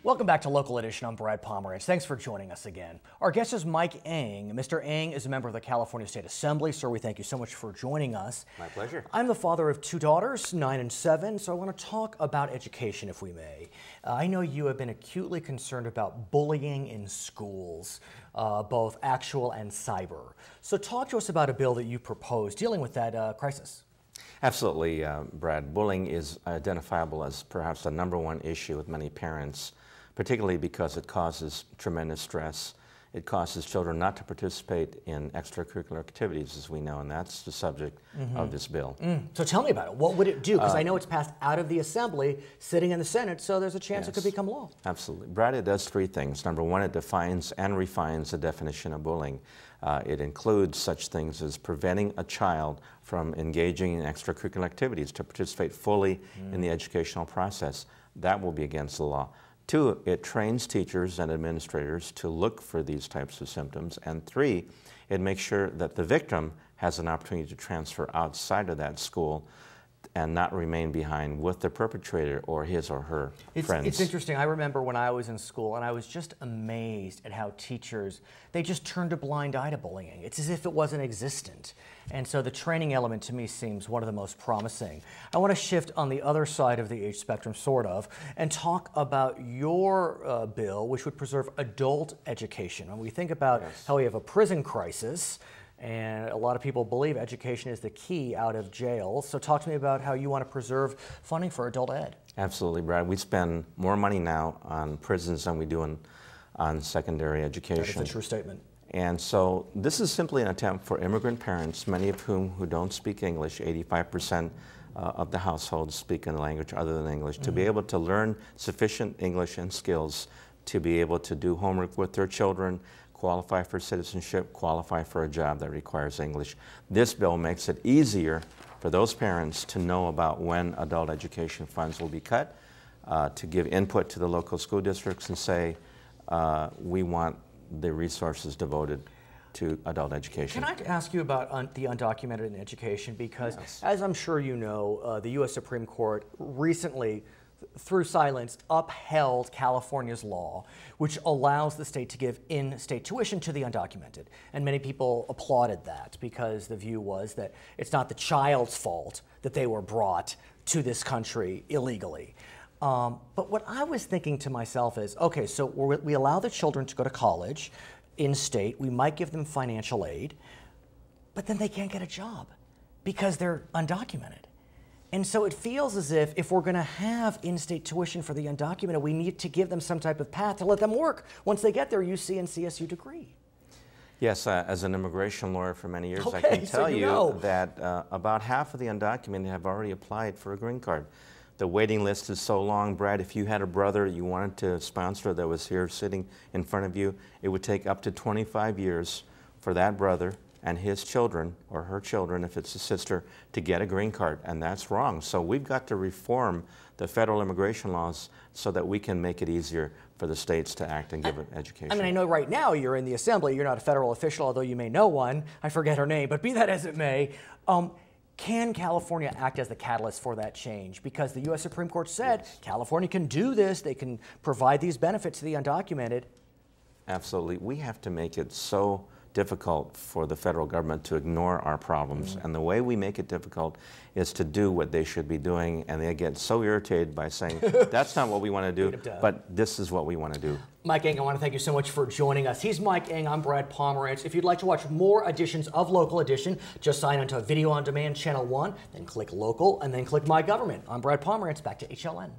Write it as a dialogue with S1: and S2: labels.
S1: Welcome back to Local Edition. I'm Brad Pomerance. Thanks for joining us again. Our guest is Mike Eng. Mr. Eng is a member of the California State Assembly. Sir, we thank you so much for joining us.
S2: My pleasure.
S1: I'm the father of two daughters, 9 and 7, so I want to talk about education, if we may. I know you have been acutely concerned about bullying in schools, both actual and cyber. So talk to us about a bill that you proposed dealing with that crisis.
S2: Absolutely, Brad. Bullying is identifiable as perhaps the #1 issue with many parents, particularly because it causes tremendous stress. It causes children not to participate in extracurricular activities, as we know, and that's the subject of this bill.
S1: So tell me about it. What would it do? Because I know it's passed out of the Assembly, sitting in the Senate, so there's a chance it could become law.
S2: Absolutely. Brad, it does 3 things. #1, it defines and refines the definition of bullying. It includes such things as preventing a child from engaging in extracurricular activities to participate fully in the educational process. That will be against the law. 2, it trains teachers and administrators to look for these types of symptoms. And 3, it makes sure that the victim has an opportunity to transfer outside of that school and not remain behind with the perpetrator or his or her friends.
S1: It's interesting. I remember when I was in school, and I was just amazed at how teachers, they just turned a blind eye to bullying. It's as if it wasn't existent. And so the training element to me seems one of the most promising. I want to shift on the other side of the age spectrum, sort of, and talk about your bill, which would preserve adult education. When we think about how we have a prison crisis, and a lot of people believe education is the key out of jail. So talk to me about how you want to preserve funding for adult ed.
S2: Absolutely, Brad. We spend more money now on prisons than we do on secondary education.
S1: That is a true statement.
S2: And so this is simply an attempt for immigrant parents, many of whom who don't speak English. 85% of the households speak in a language other than English, to be able to learn sufficient English and skills to be able to do homework with their children, qualify for citizenship, qualify for a job that requires English. This bill makes it easier for those parents to know about when adult education funds will be cut, to give input to the local school districts and say, we want the resources devoted to adult education.
S1: Can I ask you about the undocumented in education? Because as I'm sure you know, the U.S. Supreme Court recently, through silence, upheld California's law, which allows the state to give in-state tuition to the undocumented. And many people applauded that because the view was that it's not the child's fault that they were brought to this country illegally. But what I was thinking to myself is, okay, so we allow the children to go to college in-state, we might give them financial aid, but then they can't get a job because they're undocumented. And so it feels as if we're going to have in-state tuition for the undocumented, we need to give them some type of path to let them work once they get their UC and CSU degree.
S2: Yes, as an immigration lawyer for many years, I can tell you that about half of the undocumented have already applied for a green card. The waiting list is so long, Brad. If you had a brother you wanted to sponsor that was here sitting in front of you, it would take up to 25 years for that brother and his children, or her children if it's a sister, to get a green card, and that's wrong. So we've got to reform the federal immigration laws so that we can make it easier for the states to act and give education.
S1: I mean, I know right now you're in the Assembly, you're not a federal official, although you may know one. I forget her name, but be that as it may, can California act as the catalyst for that change? Because the U.S. Supreme Court said California can do this, they can provide these benefits to the undocumented.
S2: Absolutely. We have to make it so difficult for the federal government to ignore our problems. And the way we make it difficult is to do what they should be doing, and they get so irritated by saying, that's not what we want to do, but this is what we want to do.
S1: Mike Eng, I want to thank you so much for joining us. He's Mike Eng, I'm Brad Pomerance. If you'd like to watch more editions of Local Edition, just sign on to Video On Demand Channel 1, then click Local, and then click My Government. I'm Brad Pomerance, back to HLN.